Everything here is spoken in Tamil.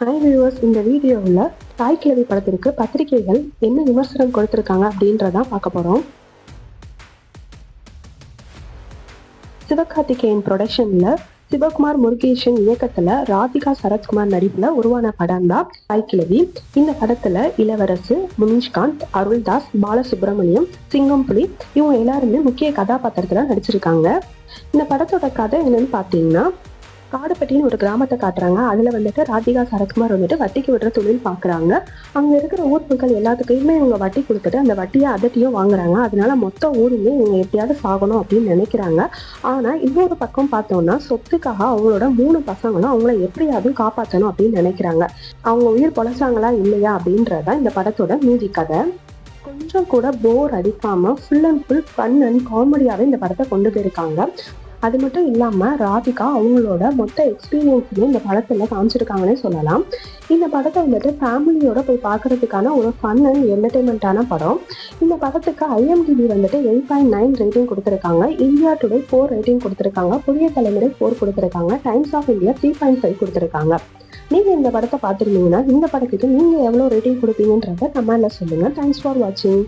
ஹாய் வியூவர்ஸ், இந்த வீடியோவில் தாய்க்கிழவி படத்திற்கு பத்திரிகைகள் என்ன விமர்சனம் கொடுத்துருக்காங்க அப்படின்றதான் பார்க்க போகிறோம். சிவகார்த்திகேயன் ப்ரொடக்ஷனில் சிவகுமார் முருகேசன் இயக்கத்தில் ராதிகா சரத்குமார் நடிப்பில் உருவான படம் தான் தாய்க்கிழவி. இந்த படத்தில் இளவரசு, முனிஷ்காந்த், அருள்தாஸ், பாலசுப்ரமணியம், சிங்கம்புலி இவங்க எல்லாருமே முக்கிய கதாபாத்திரத்தில் நடிச்சிருக்காங்க. இந்த படத்தோட கதை என்னன்னு பார்த்தீங்கன்னா, காடுப்பட்டின்னு ஒரு கிராமத்தை காட்டுறாங்க. அதில் வந்துட்டு ராதிகா சரத்குமார் வந்துட்டு வட்டிக்கு விடுற தொழில் பார்க்குறாங்க. அங்கே இருக்கிற ஊர் மக்கள் எல்லாத்துக்குமே இவங்க வட்டி கொடுத்துட்டு அந்த வட்டியை அதட்டியும் வாங்குறாங்க. அதனால மொத்த ஊருமே இவங்க எப்படியாவது சாகணும் அப்படின்னு நினைக்கிறாங்க. ஆனால் இன்னொரு பக்கம் பார்த்தோம்னா, சொத்துக்காக அவங்களோட 3 பசங்களும் அவங்கள எப்படியாவது காப்பாற்றணும் அப்படின்னு நினைக்கிறாங்க. அவங்க உயிர் பொழைச்சாங்களா இல்லையா அப்படின்றதான் இந்த படத்தோட மீதி கதை. கொஞ்சம் கூட போர் அடிக்காம full and full fun and காமெடியாகவே இந்த படத்தை கொண்டு போயிருக்காங்க. அது மட்டும் இல்லாமல் ராதிகா அவங்களோட மொத்த எக்ஸ்பீரியன்ஸுமே இந்த படத்தில் காமிச்சிருக்காங்கன்னே சொல்லலாம். இந்த படத்தை வந்துட்டு ஃபேமிலியோட போய் பார்க்கறதுக்கான ஒரு ஃபன் அண்ட் என்டர்டைன்மெண்ட்டான படம். இந்த படத்துக்கு IMDb வந்துட்டு 8.9 ரேட்டிங் கொடுத்துருக்காங்க. இந்தியா டுடே 4 ரேட்டிங் கொடுத்துருக்காங்க. புதிய தலைமுறை 4 கொடுத்துருக்காங்க. டைம்ஸ் ஆஃப் இந்தியா 3.5 கொடுத்துருக்காங்க. நீங்கள் இந்த படத்தை பார்த்துருந்தீங்கன்னா இந்த படத்துக்கு நீங்கள் எவ்வளோ ரேட்டிங் கொடுப்பீங்கன்றத கமெண்ட்ல சொல்லுங்கள். தேங்க்ஸ் ஃபார் வாட்சிங்.